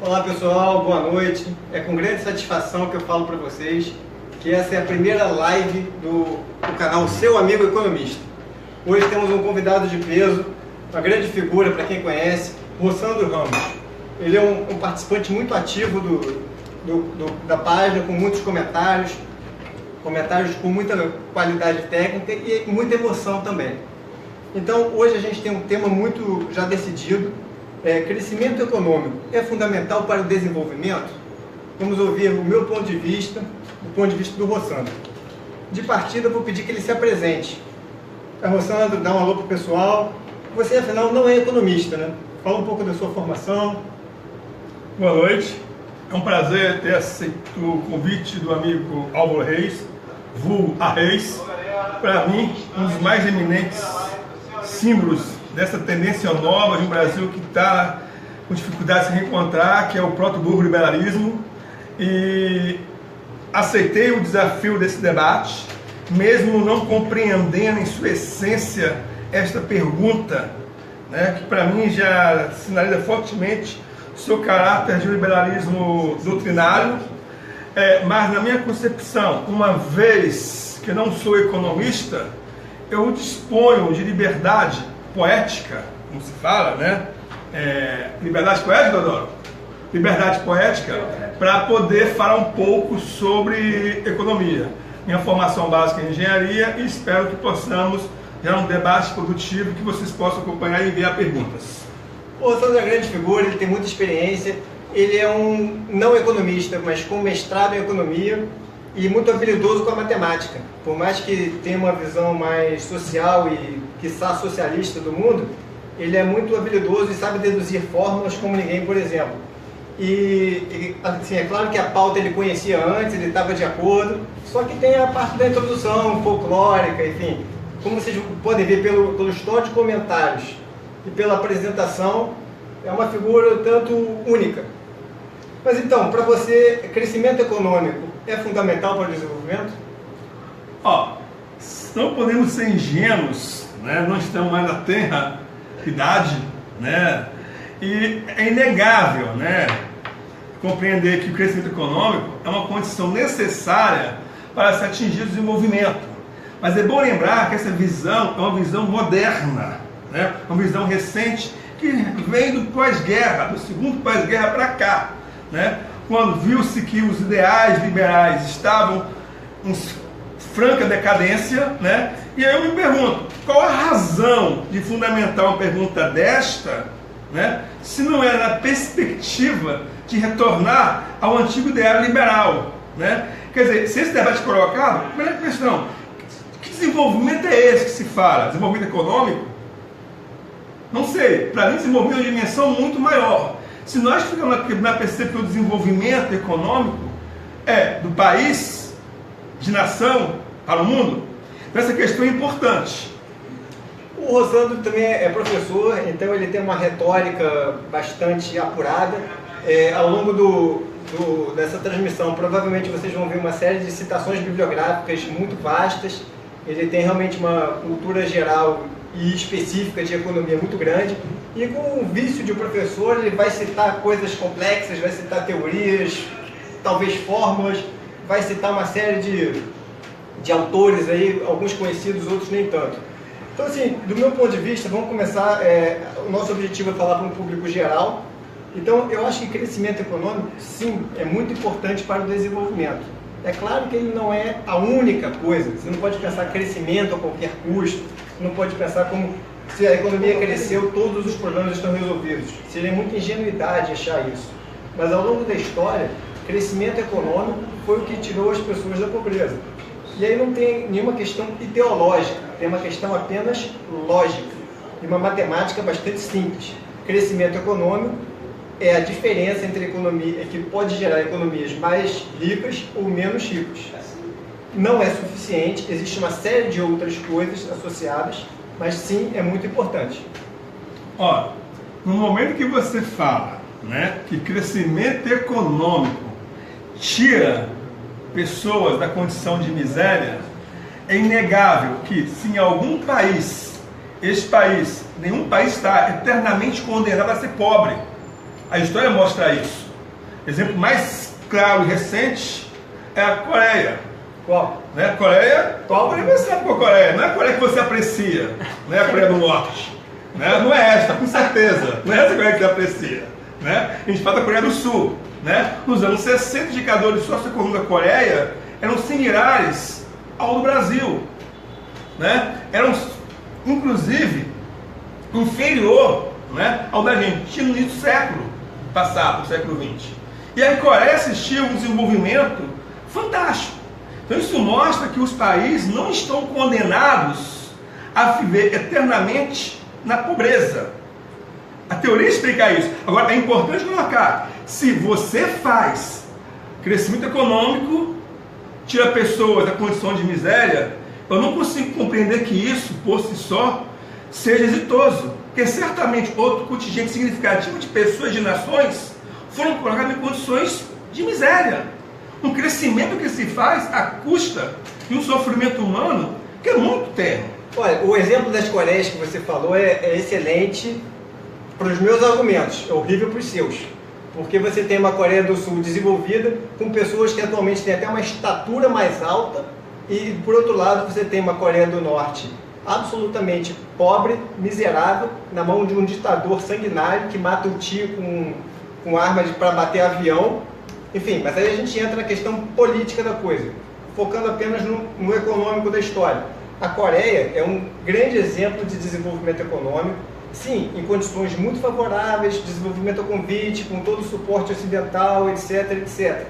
Olá pessoal, boa noite. É com grande satisfação que eu falo para vocês que essa é a primeira live do canal Seu Amigo Economista. Hoje temos um convidado de peso, uma grande figura para quem conhece, Rossandro Ramos. Ele é um participante muito ativo da página, com muitos comentários com muita qualidade técnica e muita emoção também. Então hoje a gente tem um tema muito já decidido. Crescimento econômico é fundamental para o desenvolvimento? Vamos ouvir o meu ponto de vista, o ponto de vista do Rossandro. De partida, eu vou pedir que ele se apresente. Rossandro, dá um alô para o pessoal. Você, afinal, não é economista, né? Fala um pouco da sua formação. Boa noite. É um prazer ter aceito o convite do amigo Álvaro Reis, vulgo A Reis. Para mim, um dos mais eminentes símbolos dessa tendência nova de um Brasil que está com dificuldade de se reencontrar, que é o proto-burro-liberalismo, e aceitei o desafio desse debate, mesmo não compreendendo em sua essência esta pergunta, né, que para mim já sinaliza fortemente o seu caráter de liberalismo doutrinário, mas na minha concepção, uma vez que não sou economista, eu disponho de liberdade poética, como se fala, né? Liberdade poética, Dodoro? Liberdade poética, para poder falar um pouco sobre economia. Minha formação básica é engenharia e espero que possamos gerar um debate produtivo que vocês possam acompanhar e enviar perguntas. O Rossandro é uma grande figura, ele tem muita experiência, ele é um não economista, mas com mestrado em economia e muito habilidoso com a matemática. Por mais que tenha uma visão mais social e, quiçá, socialista do mundo, ele é muito habilidoso e sabe deduzir fórmulas como ninguém, por exemplo. E assim, é claro que a pauta ele conhecia antes, ele estava de acordo, só que tem a parte da introdução folclórica, enfim. Como vocês podem ver pelo histórico de comentários e pela apresentação, é uma figura tanto única. Mas então, para você, crescimento econômico é fundamental para o desenvolvimento? Não podemos ser ingênuos, né? Não estamos mais na tenra idade, né? E é inegável, né, compreender que o crescimento econômico é uma condição necessária para se atingir o desenvolvimento. Mas é bom lembrar que essa visão é uma visão moderna, né? Uma visão recente que vem do pós-guerra, do segundo pós-guerra para cá, né? Quando viu-se que os ideais liberais estavam em franca decadência, né? E aí eu me pergunto, qual a razão de fundamentar uma pergunta desta, né, se não é na perspectiva de retornar ao antigo ideal liberal, né? Quer dizer, se esse debate é colocado, primeira questão, que desenvolvimento é esse que se fala? Desenvolvimento econômico? Não sei, para mim desenvolvimento é uma dimensão muito maior. Se nós ficamos na percepção do desenvolvimento econômico, do país, de nação, para o mundo, então essa questão é importante. O Rossandro também é professor, então ele tem uma retórica bastante apurada. Ao longo dessa transmissão, provavelmente vocês vão ver uma série de citações bibliográficas muito vastas. Ele tem realmente uma cultura geral e específica de economia muito grande. E com o vício de um professor, ele vai citar coisas complexas, vai citar teorias, talvez fórmulas, vai citar uma série de autores aí, alguns conhecidos, outros nem tanto. Então, assim, do meu ponto de vista, vamos começar, o nosso objetivo é falar para um público geral. Então, eu acho que crescimento econômico, sim, é muito importante para o desenvolvimento. É claro que ele não é a única coisa, você não pode pensar crescimento a qualquer custo, você não pode pensar como se a economia cresceu, todos os problemas estão resolvidos. Seria muita ingenuidade achar isso. Mas ao longo da história, crescimento econômico foi o que tirou as pessoas da pobreza. E aí não tem nenhuma questão ideológica, tem uma questão apenas lógica e uma matemática bastante simples. Crescimento econômico é a diferença entre economia que pode gerar economias mais ricas ou menos ricas. Não é suficiente, existe uma série de outras coisas associadas, mas sim, é muito importante. No momento que você fala, né, que crescimento econômico tira pessoas da condição de miséria, é inegável que se em algum país, nenhum país está eternamente condenado a ser pobre. A história mostra isso. Exemplo mais claro e recente é a Coreia. Qual? Né? A Coreia, Qual? Você sabe qual é a Coreia? Não é a Coreia que você aprecia, né? A Coreia do Norte. Né? Não é esta, com certeza. Não é essa Coreia que você aprecia. Né? A gente fala da Coreia do Sul. Né? Nos anos 60, os indicadores socioeconômicos da Coreia eram similares ao do Brasil. Né? Eram, inclusive, inferior, né, ao da Argentina no início do século passado, do século XX. E a Coreia assistiu um desenvolvimento fantástico. Então isso mostra que os países não estão condenados a viver eternamente na pobreza. A teoria explica isso. Agora, é importante colocar, se você faz crescimento econômico, tira pessoas da condição de miséria, eu não consigo compreender que isso, por si só, seja exitoso. Porque certamente outro contingente significativo de pessoas, de nações, foram colocadas em condições de miséria. Um crescimento que se faz à custa de um sofrimento humano que é muito terno. Olha, o exemplo das Coreias que você falou é excelente para os meus argumentos, é horrível para os seus. Porque você tem uma Coreia do Sul desenvolvida, com pessoas que atualmente têm até uma estatura mais alta, e por outro lado você tem uma Coreia do Norte absolutamente pobre, miserável, na mão de um ditador sanguinário que mata o tio com arma para bater avião. Enfim, mas aí a gente entra na questão política da coisa, focando apenas no econômico da história. A Coreia é um grande exemplo de desenvolvimento econômico, sim, em condições muito favoráveis, desenvolvimento a convite, com todo o suporte ocidental, etc, etc.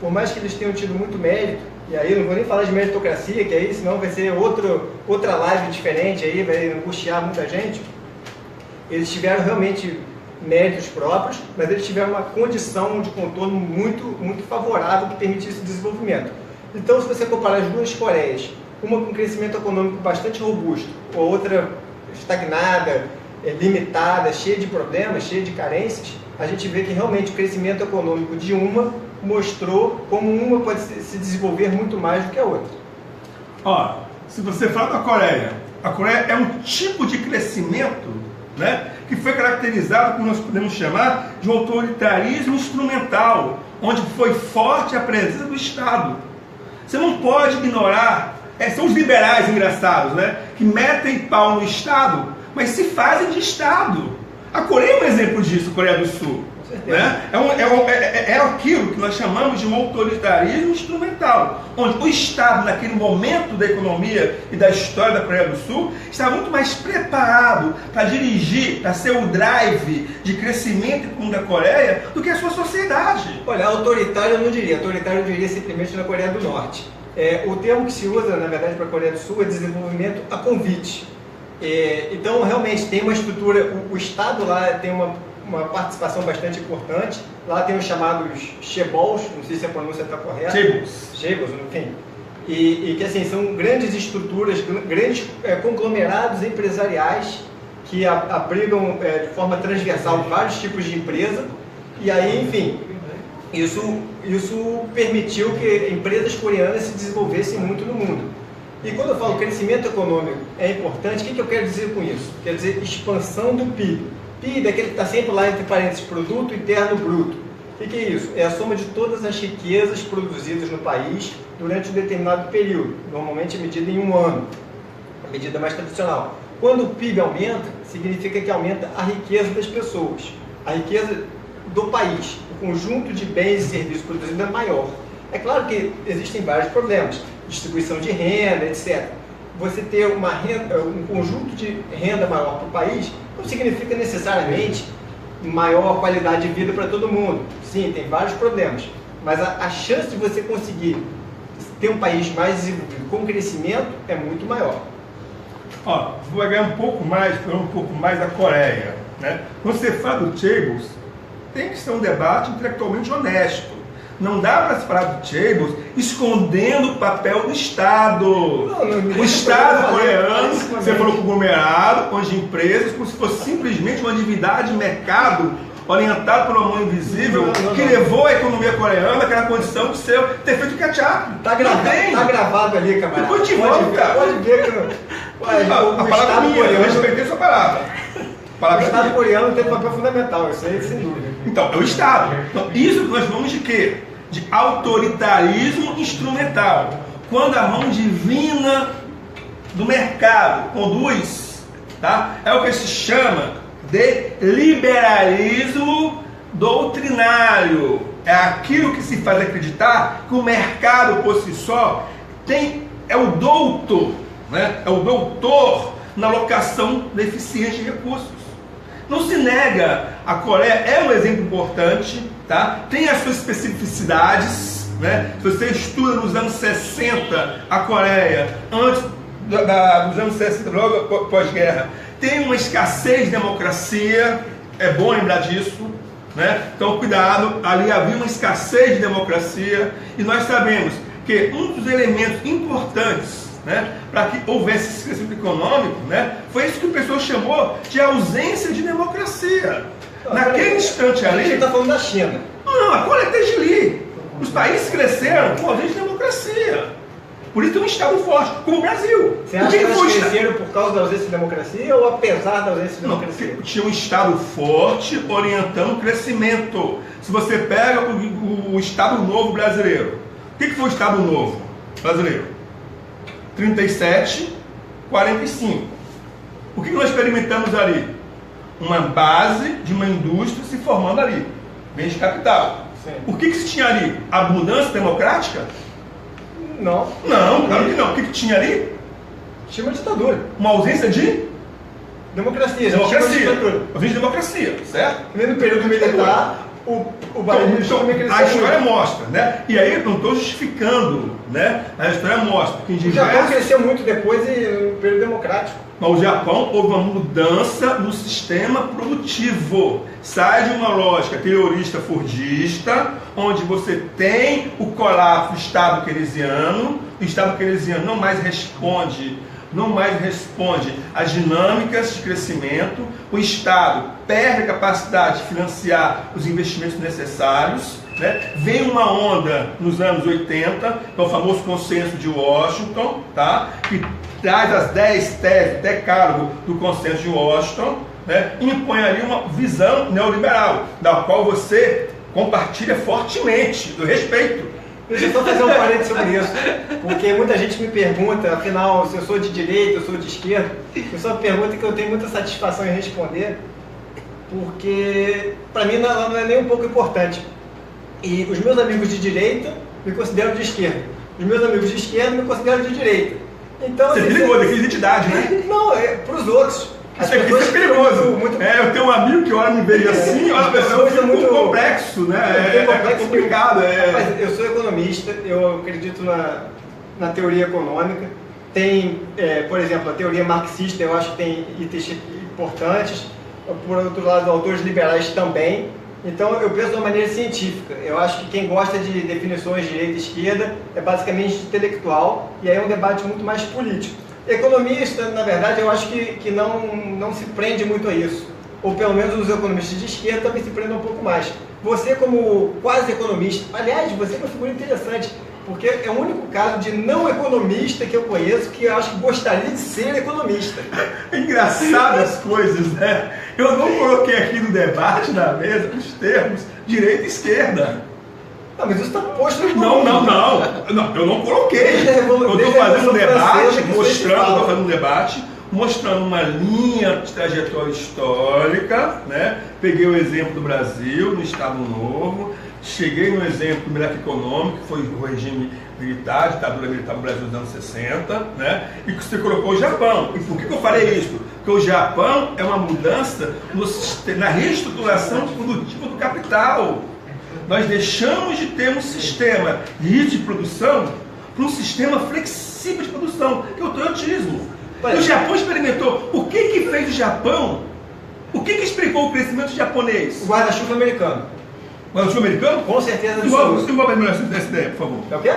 Por mais que eles tenham tido muito mérito, e aí eu não vou nem falar de meritocracia, que aí senão vai ser outra live diferente, aí vai angustiar muita gente. Eles tiveram realmente méritos próprios, mas eles tiveram uma condição de contorno muito, muito favorável que permitisse o desenvolvimento. Então, se você comparar as duas Coreias, uma com crescimento econômico bastante robusto, a outra estagnada, limitada, cheia de problemas, cheia de carências, a gente vê que realmente o crescimento econômico de uma mostrou como uma pode se desenvolver muito mais do que a outra. Ó, se você fala da Coreia, a Coreia é um tipo de crescimento, né, que foi caracterizado, como nós podemos chamar, de um autoritarismo instrumental, onde foi forte a presença do Estado. Você não pode ignorar, são os liberais engraçados, né, que metem pau no Estado, mas se fazem de Estado. A Coreia é um exemplo disso, a Coreia do Sul. Né? É aquilo que nós chamamos de um autoritarismo instrumental, onde o Estado, naquele momento da economia e da história da Coreia do Sul, estava muito mais preparado para dirigir, para ser o drive de crescimento econômico da Coreia do que a sua sociedade. Olha, autoritário eu não diria, autoritário eu diria simplesmente na Coreia do Norte. O termo que se usa, na verdade, para a Coreia do Sul é desenvolvimento a convite. Então, realmente, tem uma estrutura, o Estado lá tem uma participação bastante importante. Lá tem os chamados chaebols, não sei se a pronúncia está correta. Chaebols, enfim. E que assim, são grandes estruturas, grandes conglomerados empresariais que abrigam de forma transversal vários tipos de empresa. E aí, enfim, isso permitiu que empresas coreanas se desenvolvessem muito no mundo. E quando eu falo crescimento econômico é importante, o que eu quero dizer com isso? Quer dizer expansão do PIB. PIB é aquele que está sempre lá entre parênteses, produto interno bruto. O que é isso? É a soma de todas as riquezas produzidas no país durante um determinado período, normalmente medida em um ano, a medida mais tradicional. Quando o PIB aumenta, significa que aumenta a riqueza das pessoas, a riqueza do país, o conjunto de bens e serviços produzidos é maior. É claro que existem vários problemas, distribuição de renda, etc. Você ter um conjunto de renda maior para o país não significa necessariamente maior qualidade de vida para todo mundo. Sim, tem vários problemas, mas a chance de você conseguir ter um país mais desenvolvido com crescimento é muito maior. Ó, vou pegar um pouco mais da Coreia, né? Quando você fala do chaebols, tem que ser um debate intelectualmente honesto. Não dá para se falar do chaebols escondendo o papel do Estado. O Estado coreano, você falou conglomerado, onde empresas, como se fosse simplesmente uma atividade de mercado orientado por uma mão invisível que levou a economia coreana àquela condição de ter feito catch-up. Tá gravado ali, camarada. Depois te volta. Pode ver que a palavra é minha, eu respeitei sua palavra. O Estado coreano tem um papel fundamental, isso aí sem dúvida. Então, é o Estado. Então, isso que nós chamamos de quê? De autoritarismo instrumental. Quando a mão divina do mercado conduz, tá? É o que se chama de liberalismo doutrinário. É aquilo que se faz acreditar que o mercado por si só é o doutor, né? É o doutor na alocação eficiente de recursos. Não se nega, a Coreia é um exemplo importante, tá? Tem as suas especificidades, né? Se você estuda nos anos 60 a Coreia, antes dos anos 60, logo pós-guerra, tem uma escassez de democracia, é bom lembrar disso, né? Então cuidado, ali havia uma escassez de democracia, e nós sabemos que um dos elementos importantes, né, para que houvesse esse crescimento econômico, né, foi isso que o pessoal chamou de ausência de democracia. Naquele instante ali... A gente está falando da China. Não, a Coreia até de Li. Os países cresceram com ausência de democracia. Por isso tem um Estado forte, como o Brasil. Você acha que eles cresceram por causa da ausência de democracia ou apesar da ausência de democracia? Não, tinha um Estado forte orientando o crescimento. Se você pega o Estado Novo brasileiro, o que foi o Estado Novo brasileiro? 37, 45. O que nós experimentamos ali? Uma base de uma indústria se formando ali, bens de capital. Sim. O que se tinha ali? Abundância democrática? Não. Não, claro que não. O que tinha ali? Tinha uma ditadura. Uma ausência de? Democracia. Democracia. Ausência de democracia, certo? No período militar, o barulho então, a história mostra, né? E aí eu não estou justificando, né? A história mostra que o Japão cresceu muito depois no período democrático. Mas o Japão houve uma mudança no sistema produtivo. Sai de uma lógica terrorista fordista, onde você tem o colapso do Estado keynesiano. O Estado keynesiano não mais responde às dinâmicas de crescimento. O Estado perde a capacidade de financiar os investimentos necessários, né? Vem uma onda nos anos 80, que é o famoso consenso de Washington, tá? Que traz as 10 teses, decálogo do consenso de Washington, né? Impõe ali uma visão neoliberal, da qual você compartilha fortemente, do respeito. Deixa eu só fazer um parênteses sobre isso, porque muita gente me pergunta, afinal, se eu sou de direita, eu sou de esquerda. O pessoal me pergunta que eu tenho muita satisfação em responder, porque para mim não é nem um pouco importante. E os meus amigos de direita me consideram de esquerda. Os meus amigos de esquerda me consideram de direita. Então, você é perigoso, é identidade, né? Não, é para os outros. Isso é perigoso. Eu tenho um amigo que olha e me vejo assim, olha, pessoa é muito complexo, né? É complicado. Rapaz, eu sou economista, eu acredito na teoria econômica. Tem, por exemplo, a teoria marxista, eu acho que tem itens importantes. Por outro lado, autores liberais também. Então, eu penso de uma maneira científica. Eu acho que quem gosta de definições de direita e esquerda é basicamente intelectual, e aí é um debate muito mais político. Economista, na verdade, eu acho que não se prende muito a isso. Ou pelo menos os economistas de esquerda também se prendem um pouco mais. Você, como quase economista, aliás, você é uma figura interessante, porque é o único caso de não economista que eu conheço que eu acho que gostaria de ser economista. É engraçado as coisas, né? Eu não coloquei aqui no debate, na mesa, os termos direita e esquerda. Não, mas isso está posto no Não, eu não coloquei. Eu estou fazendo um debate, mostrando uma linha de trajetória histórica, né? Peguei o exemplo do Brasil, no Estado Novo, cheguei no exemplo do milagre econômico, que foi o regime militar, ditadura militar no Brasil nos anos 60, né? E que você colocou o Japão. E por que eu falei isso? Porque o Japão é uma mudança na reestruturação produtiva do capital. Nós deixamos de ter um sistema rígido de produção para um sistema flexível de produção, que é o toyotismo. O Japão experimentou. O que fez o Japão? O que explicou o crescimento japonês? O guarda-chuva americano. O guarda-chuva americano? Com certeza. Desenvolva essa ideia, por favor. É o quê?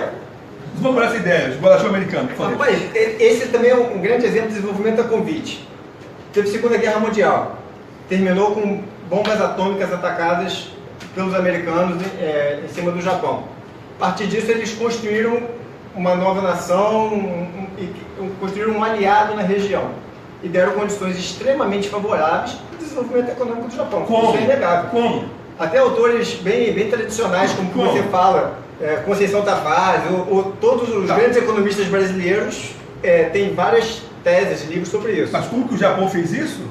Desenvolva essa ideia, o guarda-chuva americano, por favor. Rapaz, esse também é um grande exemplo de desenvolvimento a convite. Teve a Segunda Guerra Mundial. Terminou com bombas atômicas atacadas pelos americanos em cima do Japão. A partir disso, eles construíram uma nova nação e construíram um aliado na região. E deram condições extremamente favoráveis para o desenvolvimento econômico do Japão. Como? Isso é inegável. Como? até autores bem tradicionais, como você fala, Conceição Tavares, ou todos os grandes economistas brasileiros têm várias teses, livros sobre isso. Mas como que o Japão fez isso?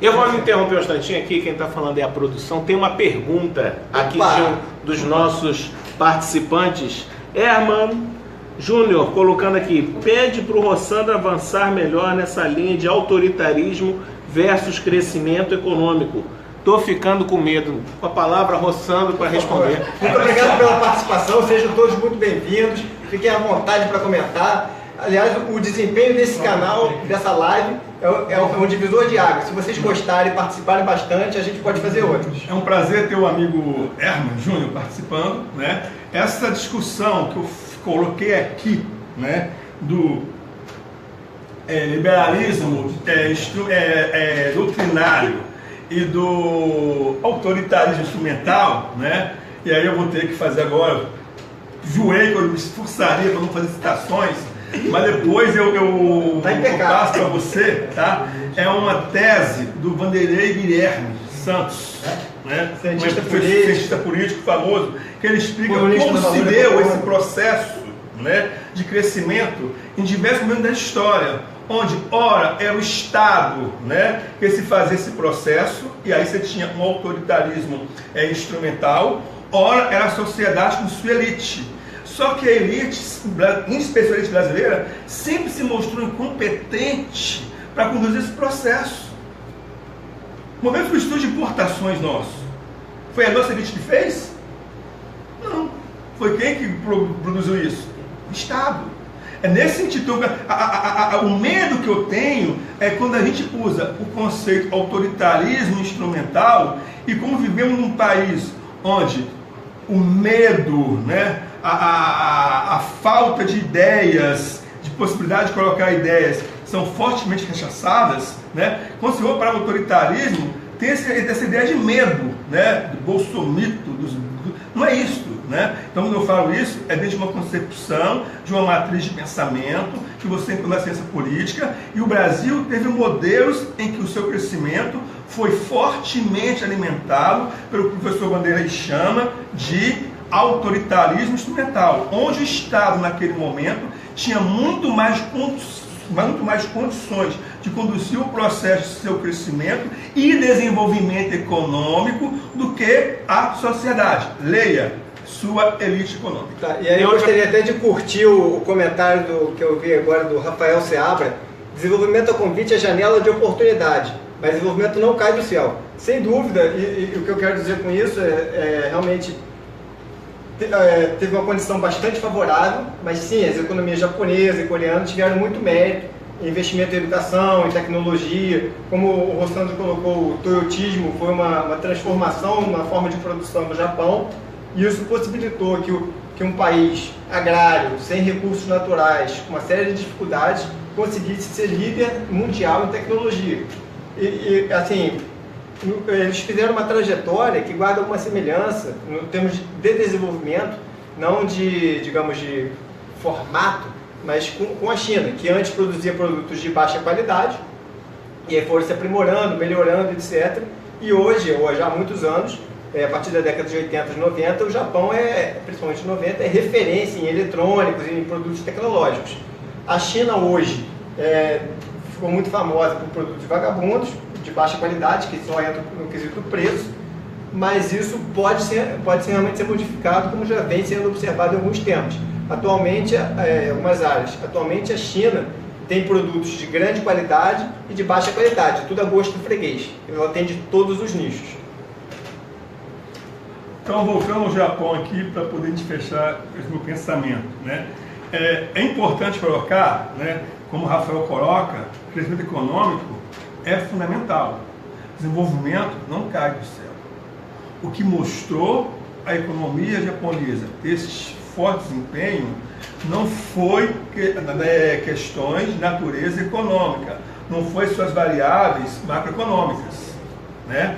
Eu vou me interromper um instantinho aqui, quem está falando é a produção. Tem uma pergunta aqui de um dos nossos participantes, Herman Júnior, colocando aqui: pede para o Rossandro avançar melhor nessa linha de autoritarismo versus crescimento econômico. Tô ficando com medo. Com a palavra, Rossandro, para responder. Muito obrigado pela participação, sejam todos muito bem-vindos, fiquem à vontade para comentar. Aliás, o desempenho desse canal, dessa live, é um divisor de águas. Se vocês gostarem e participarem bastante, a gente pode fazer outros. É um prazer ter o amigo Herman Júnior participando, né? Essa discussão que eu coloquei aqui, né, do liberalismo doutrinário e do autoritarismo instrumental, né? E aí eu vou ter que fazer agora, jurei que eu me esforçaria para não fazer citações, mas depois eu passo para você, tá? É uma tese do Vanderlei Guilherme Santos, né? Cientista político famoso, que ele explica como se deu esse processo, né, de crescimento em diversos momentos da história, onde ora era o Estado, né, que se fazia esse processo, e aí você tinha um autoritarismo instrumental, ora era a sociedade com sua elite. Só que a elite, em especial a elite brasileira, sempre se mostrou incompetente para conduzir esse processo. O momento do estudo de importações nosso, foi a nossa elite que fez? Não. Foi quem que produziu isso? O Estado. É nesse sentido, o medo que eu tenho é quando a gente usa o conceito autoritarismo instrumental, e como vivemos num país onde o medo, né, a falta de ideias, de possibilidade de colocar ideias, são fortemente rechaçadas, né? Quando se for para o autoritarismo, tem essa ideia de medo, né, do bolsomito, não é isso, né? Então, quando eu falo isso, é dentro de uma concepção, de uma matriz de pensamento que você encontra na ciência política, e o Brasil teve modelos em que o seu crescimento foi fortemente alimentado pelo que o professor Vanderlei chama de autoritarismo instrumental, onde o Estado, naquele momento, tinha muito mais condições de conduzir o processo de seu crescimento e desenvolvimento econômico do que a sociedade. Leia, sua elite econômica. Tá, e aí eu gostaria até de curtir o comentário que eu vi agora do Rafael Seabra: desenvolvimento a convite é janela de oportunidade, mas desenvolvimento não cai do céu. Sem dúvida, e o que eu quero dizer com isso realmente teve uma condição bastante favorável, mas sim, as economias japonesas e coreanas tiveram muito mérito em investimento em educação, em tecnologia. Como o Rossandro colocou, o toyotismo foi uma transformação, uma forma de produção no Japão, e isso possibilitou que um país agrário, sem recursos naturais, com uma série de dificuldades, conseguisse ser líder mundial em tecnologia. E assim, eles fizeram uma trajetória que guarda uma semelhança em termos de desenvolvimento, não de, digamos, de formato, mas com a China, que antes produzia produtos de baixa qualidade, e aí foram se aprimorando, melhorando, etc. E hoje, ou já há muitos anos, a partir da década de 80 e 90, o Japão, principalmente 90, é referência em eletrônicos e em produtos tecnológicos. A China hoje ficou muito famosa por produtos vagabundos, de baixa qualidade, que só entra no quesito preço, mas isso pode realmente ser modificado, como já vem sendo observado em alguns tempos. Atualmente, algumas áreas, atualmente a China tem produtos de grande qualidade e de baixa qualidade, tudo a gosto do freguês. Ela atende todos os nichos. Então, voltando ao Japão aqui, para poder fechar esse meu pensamento, né? É importante colocar, né, como o Rafael coloca, o crescimento econômico é fundamental. Desenvolvimento não cai do céu. O que mostrou a economia japonesa ter esse forte desempenho não foi questões de natureza econômica, não foi suas variáveis macroeconômicas, né?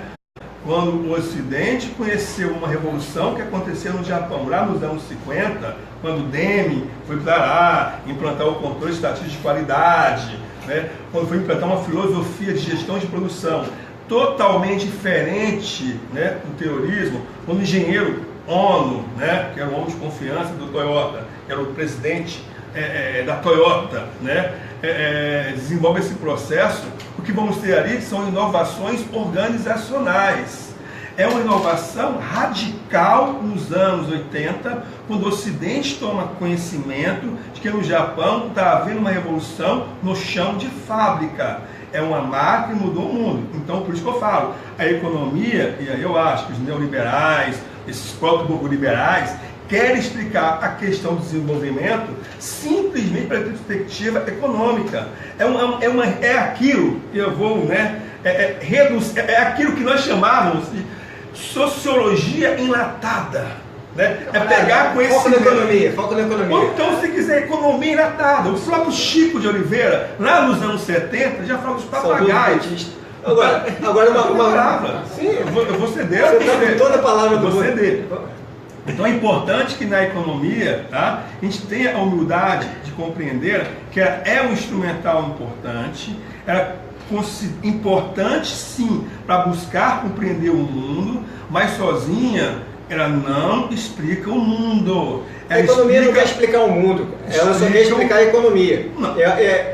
Quando o Ocidente conheceu uma revolução que aconteceu no Japão, lá nos anos 50, quando Deng foi para lá implantar o controle estatístico de qualidade, né? Quando foi implantar uma filosofia de gestão de produção, totalmente diferente, né, do terrorismo, quando o engenheiro Ono, né, que era o homem de confiança do Toyota, que era o presidente da Toyota, né, desenvolve esse processo, o que vamos ter ali são inovações organizacionais. É uma inovação radical nos anos 80, quando o Ocidente toma conhecimento de que no Japão está havendo uma revolução no chão de fábrica. É uma máquina que mudou o mundo. Então, por isso que eu falo, a economia, e aí eu acho que os neoliberais, esses próprios liberais, querem explicar a questão do desenvolvimento simplesmente pela perspectiva econômica. É aquilo que eu vou, né, é aquilo que nós chamávamos de sociologia enlatada. Né? É pegar conhecimento. Foco na economia. Ou então, se quiser, economia enlatada. O próprio Chico de Oliveira, lá nos anos 70, já fala dos papagaios. Agora uma palavra. Sim, eu vou ceder. Você está com toda a palavra do vou ceder. Então é importante que na economia, tá, a gente tenha a humildade de compreender que ela é um instrumental importante, importante sim para buscar compreender o mundo, mas sozinha ela não explica o mundo. A economia não quer explicar o mundo, ela só quer explicar a economia.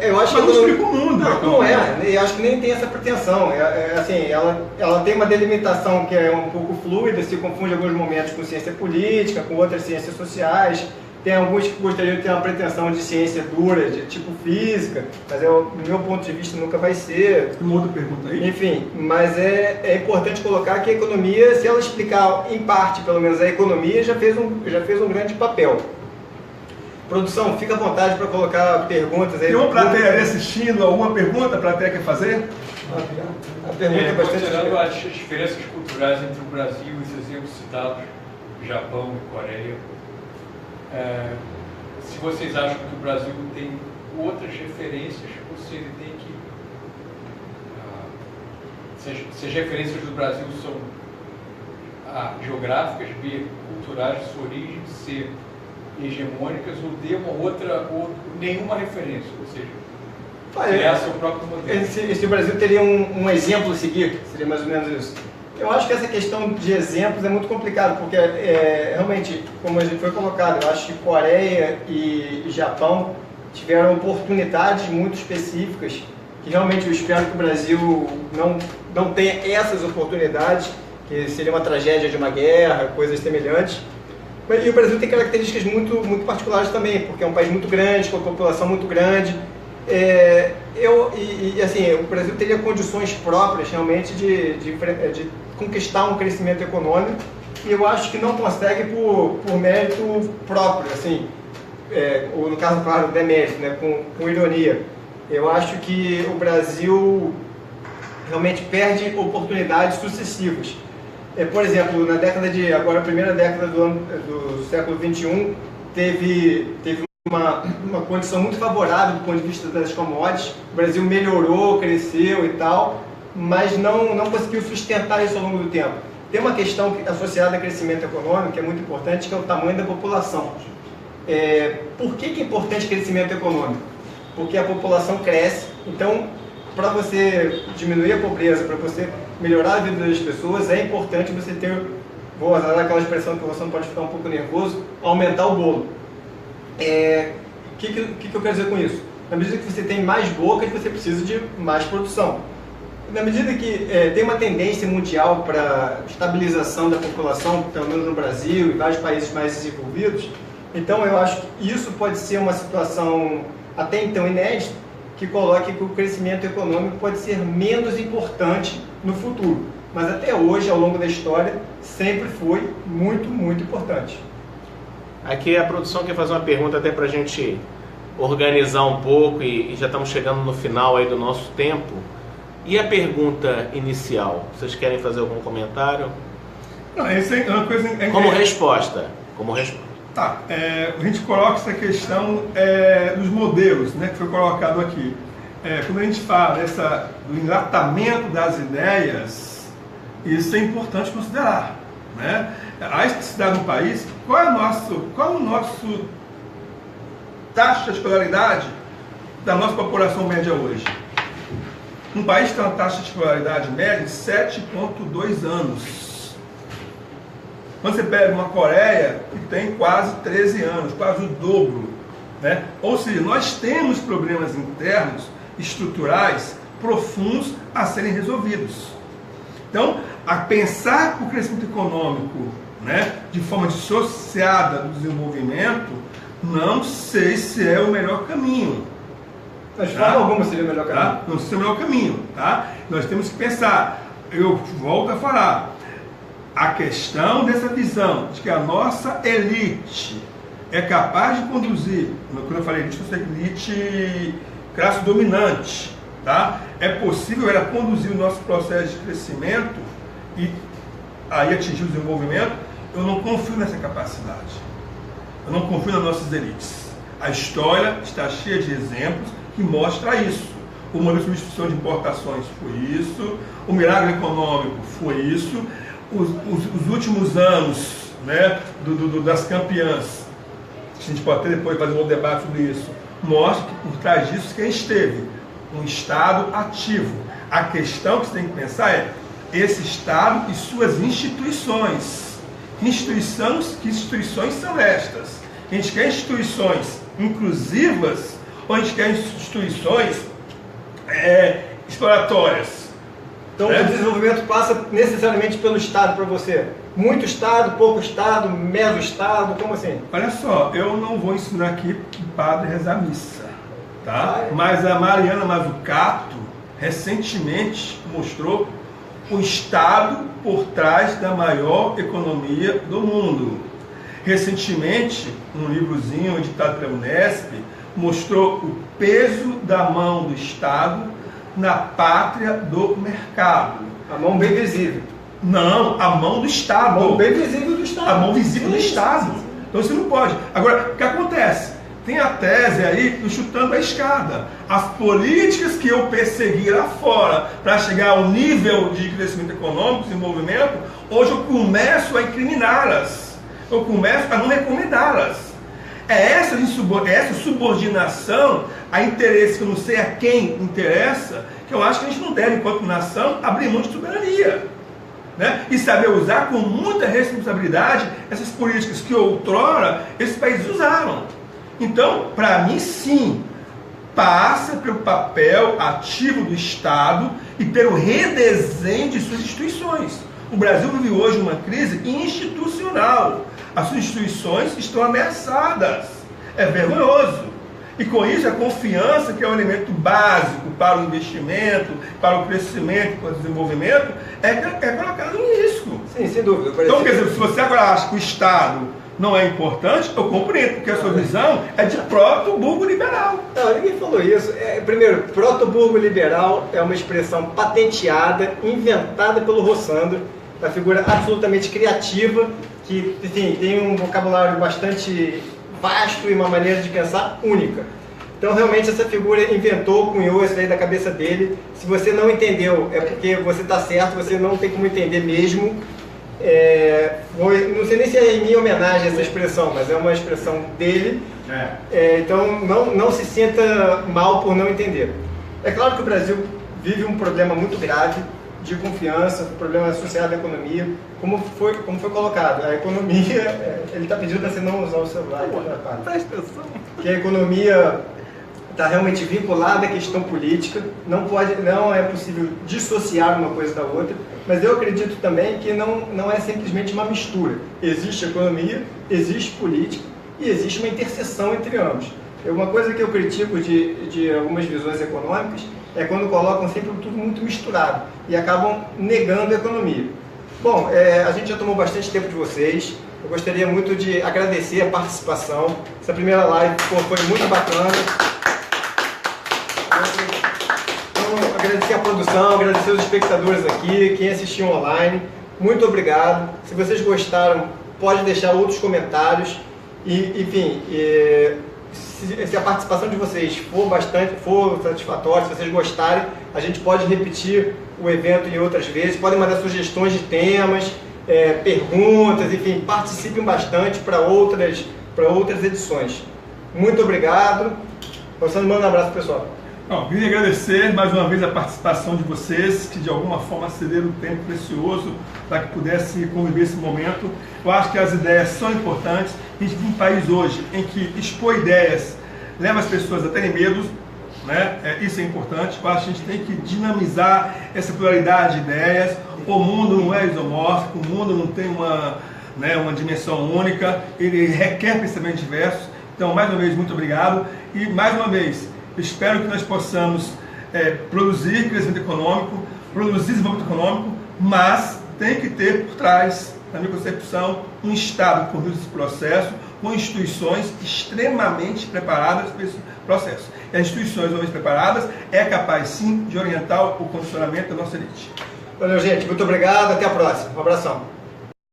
Eu acho que não explica o mundo. Não é, eu acho que nem tem essa pretensão. Assim, ela tem uma delimitação que é um pouco fluida, se confunde em alguns momentos com ciência política, com outras ciências sociais. Tem alguns que gostariam de ter uma pretensão de ciência dura, de tipo física, mas do meu ponto de vista nunca vai ser. Tem uma outra pergunta aí? Enfim, mas é importante colocar que a economia, se ela explicar em parte, pelo menos a economia, já fez um grande papel. Produção, fica à vontade para colocar perguntas aí. Tem uma plateia ali assistindo, alguma pergunta a plateia quer fazer? A pergunta é bastante... Considerando as diferenças culturais entre o Brasil e os exemplos citados, Japão e Coreia, se vocês acham que o Brasil tem outras referências, ou se ele tem que... se as referências do Brasil são A, geográficas, B, culturais, sua origem, C, hegemônicas, ou D, ou nenhuma referência, ou seja, criar seu próprio modelo. Se o Brasil teria um exemplo a seguir, seria mais ou menos isso. Eu acho que essa questão de exemplos é muito complicado, porque realmente, como a gente foi colocado, eu acho que Coreia e Japão tiveram oportunidades muito específicas, que realmente eu espero que o Brasil não tenha essas oportunidades, que seria uma tragédia de uma guerra, coisas semelhantes. E o Brasil tem características muito particulares também, porque é um país muito grande, com uma população muito grande. Assim, o Brasil teria condições próprias realmente de conquistar um crescimento econômico, e eu acho que não consegue por mérito próprio, assim, ou no caso, claro, demérito, né, com ironia. Eu acho que o Brasil realmente perde oportunidades sucessivas. Por exemplo, na primeira década do século XXI, teve uma condição muito favorável do ponto de vista das commodities. O Brasil melhorou, cresceu e tal, mas não conseguiu sustentar isso ao longo do tempo. Tem uma questão associada a crescimento econômico que é muito importante, que é o tamanho da população. Por que é importante crescimento econômico? Porque a população cresce, então para você diminuir a pobreza, para você melhorar a vida das pessoas, é importante você ter, vou usar aquela expressão que você não pode ficar um pouco nervoso, aumentar o bolo. O que eu quero dizer com isso? Na medida que você tem mais bocas, você precisa de mais produção. Na medida que tem uma tendência mundial para estabilização da população, pelo menos no Brasil e vários países mais desenvolvidos, então eu acho que isso pode ser uma situação até então inédita, que coloque que o crescimento econômico pode ser menos importante no futuro. Mas até hoje, ao longo da história, sempre foi muito, muito importante. Aqui a produção quer fazer uma pergunta até para a gente organizar um pouco e já estamos chegando no final aí do nosso tempo. E a pergunta inicial? Vocês querem fazer algum comentário? Não, essa é uma coisa... Como resposta. Tá, a gente coloca essa questão dos modelos, né, que foi colocado aqui. Quando a gente fala do enlatamento das ideias, isso é importante considerar, né? A especificidade do país, qual é o nosso taxa de escolaridade da nossa população média hoje? Um país que tem uma taxa de escolaridade média de 7,2 anos. Quando você pega uma Coreia, que tem quase 13 anos, quase o dobro. Né? Ou seja, nós temos problemas internos, estruturais, profundos a serem resolvidos. Então, a pensar o crescimento econômico, né, de forma dissociada do desenvolvimento, não sei se é o melhor caminho. Mas de forma alguma seria o melhor caminho. Tá? Não seria o melhor caminho. Tá? Nós temos que pensar, eu volto a falar, a questão dessa visão de que a nossa elite é capaz de conduzir, quando eu falei elite, eu falei elite classe dominante, tá? É possível ela conduzir o nosso processo de crescimento e aí atingir o desenvolvimento. Eu não confio nessa capacidade. Eu não confio nas nossas elites. A história está cheia de exemplos que mostram isso. O modelo de substituição de importações foi isso, o milagre econômico foi isso, os últimos anos, né, das campeãs, a gente pode até depois fazer um outro debate sobre isso, mostra que por trás disso quem esteve? Um Estado ativo. A questão que você tem que pensar é esse Estado e suas instituições. Que instituições são estas? A gente quer instituições inclusivas ou a gente quer instituições exploratórias? Então o desenvolvimento passa necessariamente pelo Estado para você? Muito Estado, pouco Estado, mero Estado, como assim? Olha só, eu não vou ensinar aqui o padre rezar missa, tá? Mas a Mariana Mazzucato recentemente mostrou o Estado por trás da maior economia do mundo. Recentemente, um livrozinho editado pela Unesp mostrou o peso da mão do Estado na pátria do mercado. A mão bem visível. Não, a mão do Estado. A mão bem visível do Estado. A mão visível do Estado. Então você não pode. Agora, o que acontece? Tem a tese aí do chutando a escada. As políticas que eu persegui lá fora para chegar ao nível de crescimento econômico, desenvolvimento, hoje eu começo a incriminá-las. Eu começo a não recomendá-las. É essa subordinação a interesse que eu não sei a quem interessa, que eu acho que a gente não deve, enquanto nação, abrir mão de soberania. Né? E saber usar com muita responsabilidade essas políticas que outrora esses países usaram. Então, para mim, sim, passa pelo papel ativo do Estado e pelo redesenho de suas instituições. O Brasil vive hoje uma crise institucional. As suas instituições estão ameaçadas. É vergonhoso. E com isso, a confiança, que é um elemento básico para o investimento, para o crescimento, para o desenvolvimento, é colocado em risco. Sim, sem dúvida. Então, quer dizer, se você agora acha que o Estado não é importante, eu compreendo, porque a sua visão é de proto-burgo liberal. Não, ninguém falou isso. Primeiro, proto-burgo liberal é uma expressão patenteada, inventada pelo Rossandro, uma figura absolutamente criativa, que, enfim, tem um vocabulário bastante vasto e uma maneira de pensar única. Então, realmente, essa figura inventou, cunhou isso aí da cabeça dele. Se você não entendeu, é porque você está certo, você não tem como entender mesmo. Não sei nem se é em minha homenagem essa expressão, mas é uma expressão dele. Então, não se sinta mal por não entender. É claro que o Brasil vive um problema muito grave de confiança, problema associado à economia, como foi colocado. A economia, ele está pedindo para você não usar o celular. Presta atenção. Que a economia está realmente vinculada à questão política, não é possível dissociar uma coisa da outra, mas eu acredito também que não é simplesmente uma mistura. Existe economia, existe política e existe uma interseção entre ambos. Uma coisa que eu critico de algumas visões econômicas é quando colocam sempre tudo muito misturado e acabam negando a economia. Bom, a gente já tomou bastante tempo de vocês. Eu gostaria muito de agradecer a participação. Essa primeira live foi muito bacana. Então, agradecer a produção, agradecer os espectadores aqui, quem assistiu online. Muito obrigado. Se vocês gostaram, pode deixar outros comentários. E, enfim, se a participação de vocês for satisfatória, se vocês gostarem, a gente pode repetir o evento em outras vezes. Podem mandar sugestões de temas, perguntas, enfim, participem bastante para outras edições. Muito obrigado. Rossandro, manda um abraço, pessoal. Bom, queria agradecer mais uma vez a participação de vocês, que de alguma forma cederam um tempo precioso para que pudesse conviver esse momento. Eu acho que as ideias são importantes. A gente vive um país hoje em que expor ideias leva as pessoas a terem medo, né? Isso é importante. Eu acho que a gente tem que dinamizar essa pluralidade de ideias. O mundo não é isomórfico, o mundo não tem uma dimensão única, ele requer pensamentos diversos. Então, mais uma vez, muito obrigado. E, mais uma vez, espero que nós possamos produzir crescimento econômico, produzir desenvolvimento econômico, mas tem que ter por trás, na minha concepção, um Estado que conduz esse processo, com instituições extremamente preparadas para esse processo. E as instituições, uma vez preparadas, é capaz sim de orientar o condicionamento da nossa elite. Valeu, gente. Muito obrigado. Até a próxima. Um abração.